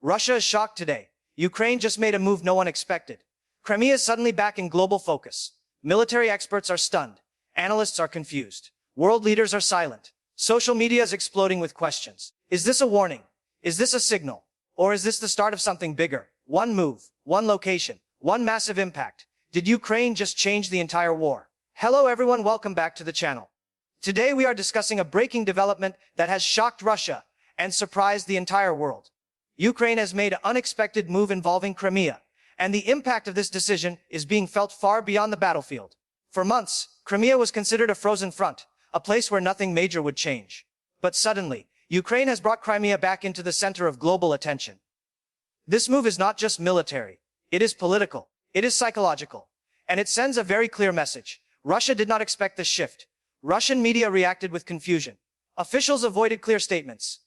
Russia is shocked today. Ukraine just made a move no one expected. Crimea is suddenly back in global focus. Military experts are stunned. Analysts are confused. World leaders are silent. Social media is exploding with questions. Is this a warning? Is this a signal? Or is this the start of something bigger? One move, one location, one massive impact. Did Ukraine just change the entire war? Hello everyone, welcome back to the channel. Today we are discussing a breaking development that has shocked Russia and surprised the entire world. Ukraine has made an unexpected move involving Crimea, and the impact of this decision is being felt far beyond the battlefield. For months, Crimea was considered a frozen front, a place where nothing major would change. But suddenly, Ukraine has brought Crimea back into the center of global attention. This move is not just military, it is political, it is psychological, and it sends a very clear message. Russia did not expect this shift. Russian media reacted with confusion. Officials avoided clear statements.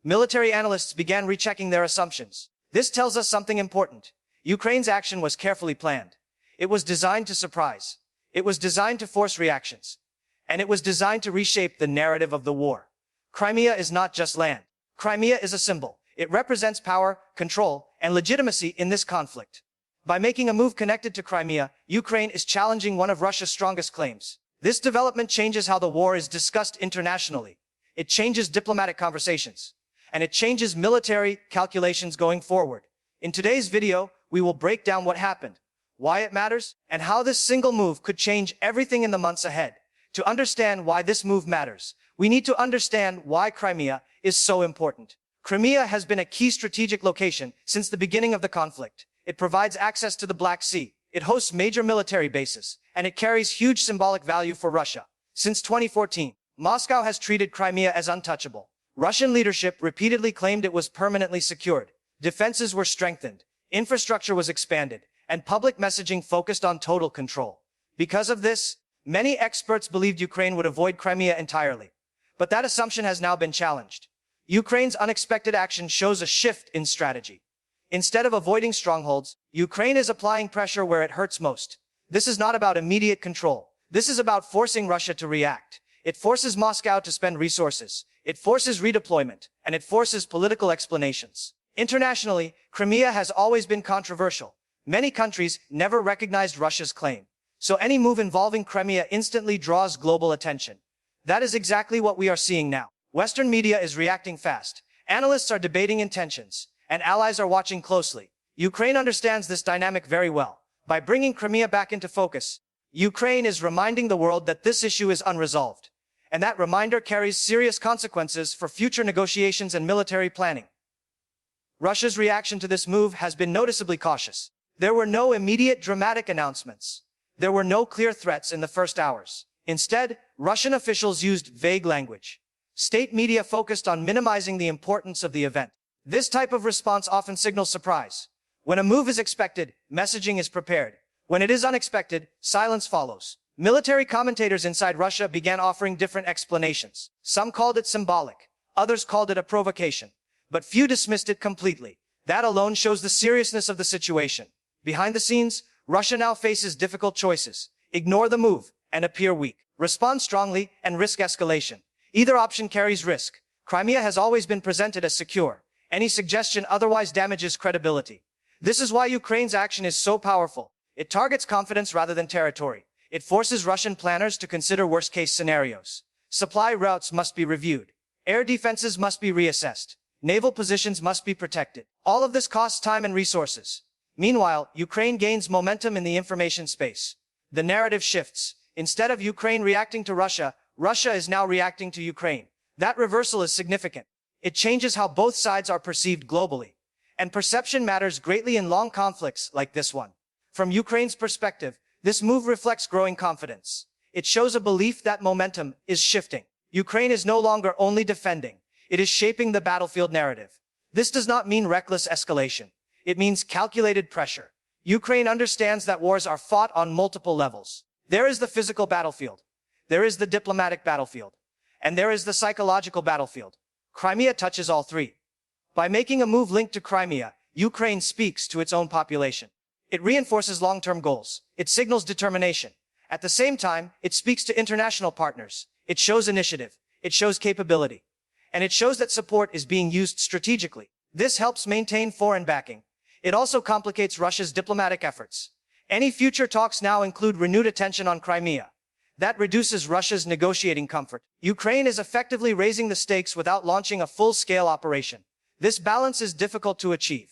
Military analysts began rechecking their assumptions. This tells us something important. Ukraine's action was carefully planned. It was designed to surprise. It was designed to force reactions. And it was designed to reshape the narrative of the war. Crimea is not just land. Crimea is a symbol. It represents power, control, and legitimacy in this conflict. By making a move connected to Crimea, Ukraine is challenging one of Russia's strongest claims. This development changes how the war is discussed internationally. It changes diplomatic conversations. And it changes military calculations going forward. In today's video, we will break down what happened, why it matters, and how this single move could change everything in the months ahead. To understand why this move matters, we need to understand why Crimea is so important. Crimea has been a key strategic location since the beginning of the conflict. It provides access to the Black Sea. It hosts major military bases, and it carries huge symbolic value for Russia. Since 2014, Moscow has treated Crimea as untouchable. Russian leadership repeatedly claimed it was permanently secured. Defenses were strengthened, infrastructure was expanded, and public messaging focused on total control. Because of this, many experts believed Ukraine would avoid Crimea entirely. But that assumption has now been challenged. Ukraine's unexpected action shows a shift in strategy. Instead of avoiding strongholds, Ukraine is applying pressure where it hurts most. This is not about immediate control. This is about forcing Russia to react. It forces Moscow to spend resources. It forces redeployment, and it forces political explanations. Internationally, Crimea has always been controversial. Many countries never recognized Russia's claim. So any move involving Crimea instantly draws global attention. That is exactly what we are seeing now. Western media is reacting fast. Analysts are debating intentions, and allies are watching closely. Ukraine understands this dynamic very well. By bringing Crimea back into focus, Ukraine is reminding the world that this issue is unresolved. And that reminder carries serious consequences for future negotiations and military planning. Russia's reaction to this move has been noticeably cautious. There were no immediate dramatic announcements. There were no clear threats in the first hours. Instead, Russian officials used vague language. State media focused on minimizing the importance of the event. This type of response often signals surprise. When a move is expected, messaging is prepared. When it is unexpected, silence follows. Military commentators inside Russia began offering different explanations. Some called it symbolic. Others called it a provocation. But few dismissed it completely. That alone shows the seriousness of the situation. Behind the scenes, Russia now faces difficult choices. Ignore the move and appear weak. Respond strongly and risk escalation. Either option carries risk. Crimea has always been presented as secure. Any suggestion otherwise damages credibility. This is why Ukraine's action is so powerful. It targets confidence rather than territory. It forces Russian planners to consider worst-case scenarios. Supply routes must be reviewed. Air defenses must be reassessed. Naval positions must be protected. All of this costs time and resources. Meanwhile, Ukraine gains momentum in the information space. The narrative shifts. Instead of Ukraine reacting to Russia, Russia is now reacting to Ukraine. That reversal is significant. It changes how both sides are perceived globally. And perception matters greatly in long conflicts like this one. From Ukraine's perspective, this move reflects growing confidence. It shows a belief that momentum is shifting. Ukraine is no longer only defending. It is shaping the battlefield narrative. This does not mean reckless escalation. It means calculated pressure. Ukraine understands that wars are fought on multiple levels. There is the physical battlefield. There is the diplomatic battlefield. And there is the psychological battlefield. Crimea touches all three. By making a move linked to Crimea, Ukraine speaks to its own population. It reinforces long-term goals. It signals determination. At the same time, it speaks to international partners. It shows initiative. It shows capability. And it shows that support is being used strategically. This helps maintain foreign backing. It also complicates Russia's diplomatic efforts. Any future talks now include renewed attention on Crimea. That reduces Russia's negotiating comfort. Ukraine is effectively raising the stakes without launching a full-scale operation. This balance is difficult to achieve.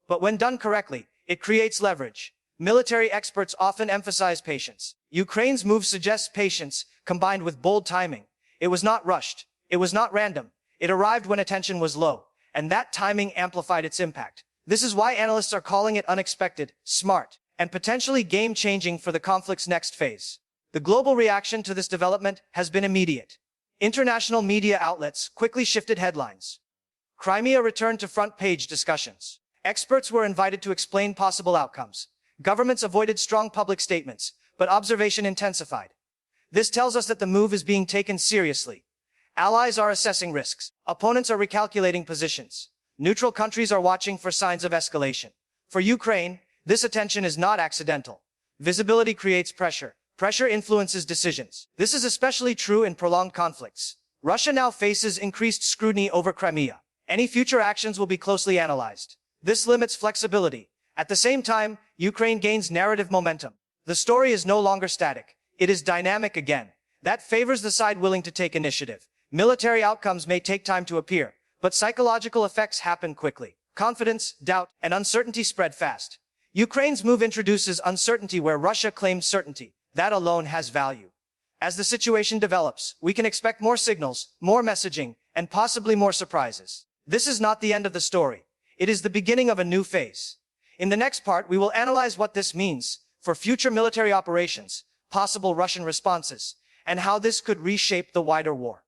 But when done correctly, it creates leverage. Military experts often emphasize patience. Ukraine's move suggests patience, combined with bold timing. It was not rushed. It was not random. It arrived when attention was low, and that timing amplified its impact. This is why analysts are calling it unexpected, smart, and potentially game-changing for the conflict's next phase. The global reaction to this development has been immediate. International media outlets quickly shifted headlines. Crimea returned to front-page discussions. Experts were invited to explain possible outcomes. Governments avoided strong public statements, but observation intensified. This tells us that the move is being taken seriously. Allies are assessing risks. Opponents are recalculating positions. Neutral countries are watching for signs of escalation. For Ukraine, this attention is not accidental. Visibility creates pressure. Pressure influences decisions. This is especially true in prolonged conflicts. Russia now faces increased scrutiny over Crimea. Any future actions will be closely analyzed. This limits flexibility. At the same time, Ukraine gains narrative momentum. The story is no longer static. It is dynamic again. That favors the side willing to take initiative. Military outcomes may take time to appear, but psychological effects happen quickly. Confidence, doubt, and uncertainty spread fast. Ukraine's move introduces uncertainty where Russia claims certainty. That alone has value. As the situation develops, we can expect more signals, more messaging, and possibly more surprises. This is not the end of the story. It is the beginning of a new phase. In the next part, we will analyze what this means for future military operations, possible Russian responses, and how this could reshape the wider war.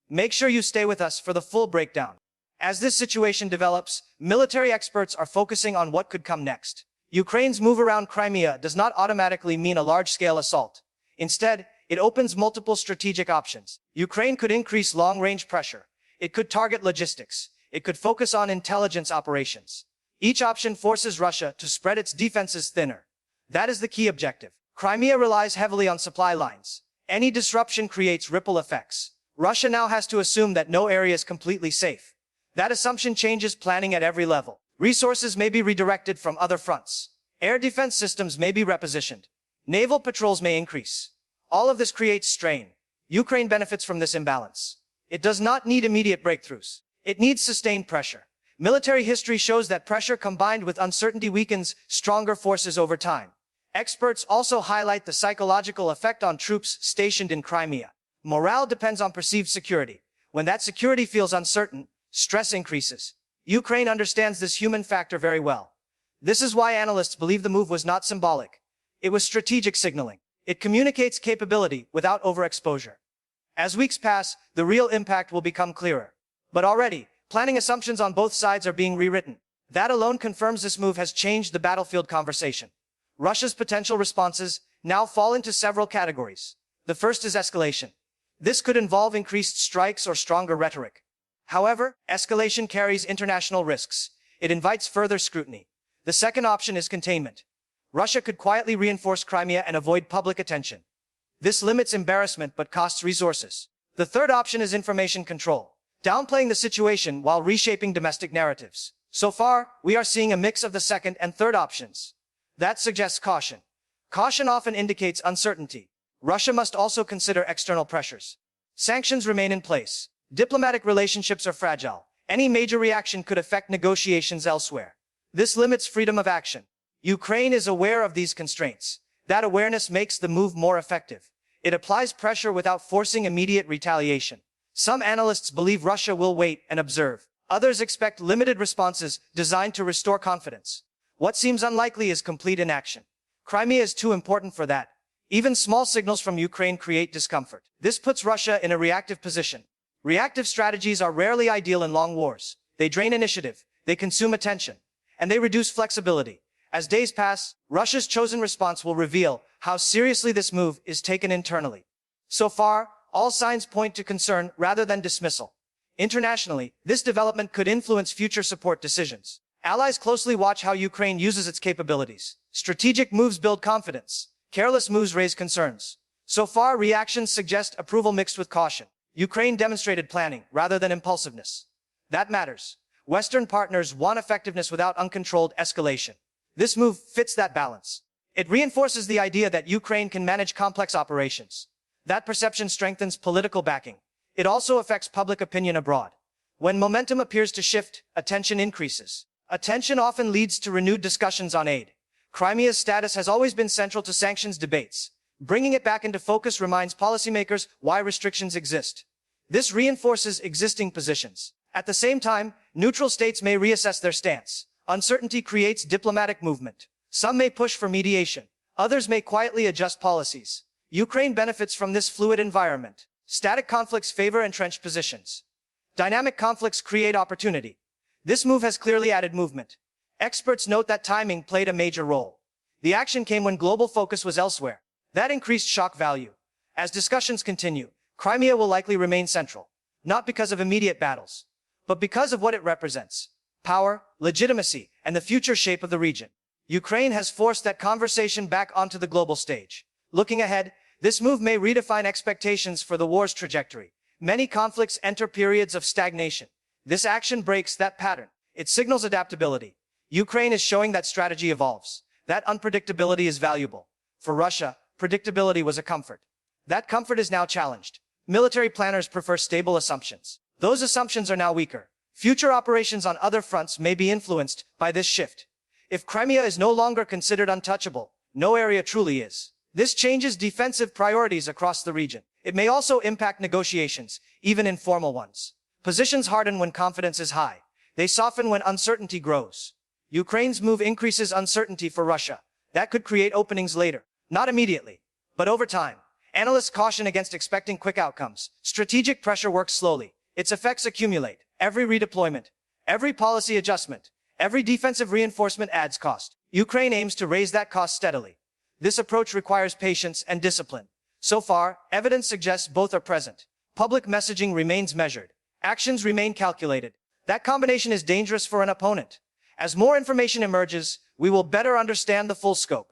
Make sure you stay with us for the full breakdown. As this situation develops, military experts are focusing on what could come next. Ukraine's move around Crimea does not automatically mean a large-scale assault. Instead, it opens multiple strategic options. Ukraine could increase long-range pressure. It could target logistics. It could focus on intelligence operations. Each option forces Russia to spread its defenses thinner. That is the key objective. Crimea relies heavily on supply lines. Any disruption creates ripple effects. Russia now has to assume that no area is completely safe. That assumption changes planning at every level. Resources may be redirected from other fronts. Air defense systems may be repositioned. Naval patrols may increase. All of this creates strain. Ukraine benefits from this imbalance. It does not need immediate breakthroughs. It needs sustained pressure. Military history shows that pressure combined with uncertainty weakens stronger forces over time. Experts also highlight the psychological effect on troops stationed in Crimea. Morale depends on perceived security. When that security feels uncertain, stress increases. Ukraine understands this human factor very well. This is why analysts believe the move was not symbolic. It was strategic signaling. It communicates capability without overexposure. As weeks pass, the real impact will become clearer. But already, planning assumptions on both sides are being rewritten. That alone confirms this move has changed the battlefield conversation. Russia's potential responses now fall into several categories. The first is escalation. This could involve increased strikes or stronger rhetoric. However, escalation carries international risks. It invites further scrutiny. The second option is containment. Russia could quietly reinforce Crimea and avoid public attention. This limits embarrassment but costs resources. The third option is information control, downplaying the situation while reshaping domestic narratives. So far, we are seeing a mix of the second and third options. That suggests caution. Caution often indicates uncertainty. Russia must also consider external pressures. Sanctions remain in place. Diplomatic relationships are fragile. Any major reaction could affect negotiations elsewhere. This limits freedom of action. Ukraine is aware of these constraints. That awareness makes the move more effective. It applies pressure without forcing immediate retaliation. Some analysts believe Russia will wait and observe. Others expect limited responses designed to restore confidence. What seems unlikely is complete inaction. Crimea is too important for that. Even small signals from Ukraine create discomfort. This puts Russia in a reactive position. Reactive strategies are rarely ideal in long wars. They drain initiative, they consume attention, and they reduce flexibility. As days pass, Russia's chosen response will reveal how seriously this move is taken internally. So far, all signs point to concern rather than dismissal. Internationally, this development could influence future support decisions. Allies closely watch how Ukraine uses its capabilities. Strategic moves build confidence. Careless moves raise concerns. So far, reactions suggest approval mixed with caution. Ukraine demonstrated planning rather than impulsiveness. That matters. Western partners want effectiveness without uncontrolled escalation. This move fits that balance. It reinforces the idea that Ukraine can manage complex operations. That perception strengthens political backing. It also affects public opinion abroad. When momentum appears to shift, attention increases. Attention often leads to renewed discussions on aid. Crimea's status has always been central to sanctions debates. Bringing it back into focus reminds policymakers why restrictions exist. This reinforces existing positions. At the same time, neutral states may reassess their stance. Uncertainty creates diplomatic movement. Some may push for mediation. Others may quietly adjust policies. Ukraine benefits from this fluid environment. Static conflicts favor entrenched positions. Dynamic conflicts create opportunity. This move has clearly added movement. Experts note that timing played a major role. The action came when global focus was elsewhere. That increased shock value. As discussions continue, Crimea will likely remain central, not because of immediate battles, but because of what it represents: power, legitimacy, and the future shape of the region. Ukraine has forced that conversation back onto the global stage. Looking ahead, this move may redefine expectations for the war's trajectory. Many conflicts enter periods of stagnation. This action breaks that pattern. It signals adaptability. Ukraine is showing that strategy evolves. That unpredictability is valuable. For Russia, predictability was a comfort. That comfort is now challenged. Military planners prefer stable assumptions. Those assumptions are now weaker. Future operations on other fronts may be influenced by this shift. If Crimea is no longer considered untouchable, no area truly is. This changes defensive priorities across the region. It may also impact negotiations, even informal ones. Positions harden when confidence is high. They soften when uncertainty grows. Ukraine's move increases uncertainty for Russia. That could create openings later. Not immediately, but over time. Analysts caution against expecting quick outcomes. Strategic pressure works slowly. Its effects accumulate. Every redeployment, every policy adjustment, every defensive reinforcement adds cost. Ukraine aims to raise that cost steadily. This approach requires patience and discipline. So far, evidence suggests both are present. Public messaging remains measured. Actions remain calculated. That combination is dangerous for an opponent. As more information emerges, we will better understand the full scope.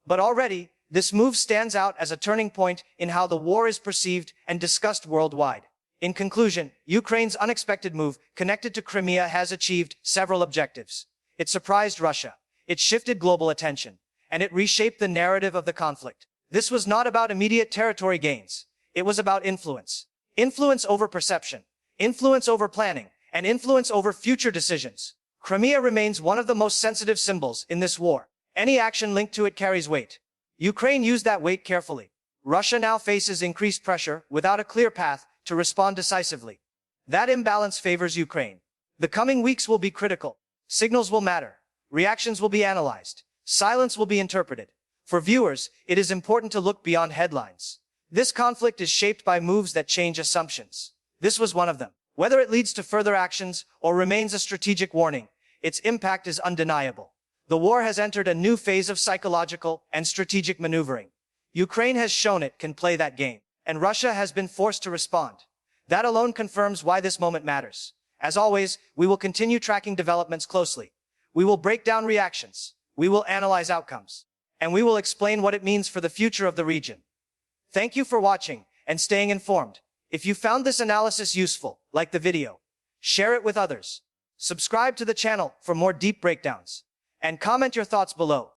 But already, this move stands out as a turning point in how the war is perceived and discussed worldwide. In conclusion, Ukraine's unexpected move connected to Crimea has achieved several objectives. It surprised Russia. It shifted global attention. And it reshaped the narrative of the conflict. This was not about immediate territory gains. It was about influence. Influence over perception. Influence over planning. And influence over future decisions. Crimea remains one of the most sensitive symbols in this war. Any action linked to it carries weight. Ukraine used that weight carefully. Russia now faces increased pressure without a clear path to respond decisively. That imbalance favors Ukraine. The coming weeks will be critical. Signals will matter. Reactions will be analyzed. Silence will be interpreted. For viewers, it is important to look beyond headlines. This conflict is shaped by moves that change assumptions. This was one of them. Whether it leads to further actions or remains a strategic warning, its impact is undeniable. The war has entered a new phase of psychological and strategic maneuvering. Ukraine has shown it can play that game, and Russia has been forced to respond. That alone confirms why this moment matters. As always, we will continue tracking developments closely. We will break down reactions. We will analyze outcomes. And we will explain what it means for the future of the region. Thank you for watching and staying informed. If you found this analysis useful, like the video, share it with others. Subscribe to the channel for more deep breakdowns. And comment your thoughts below.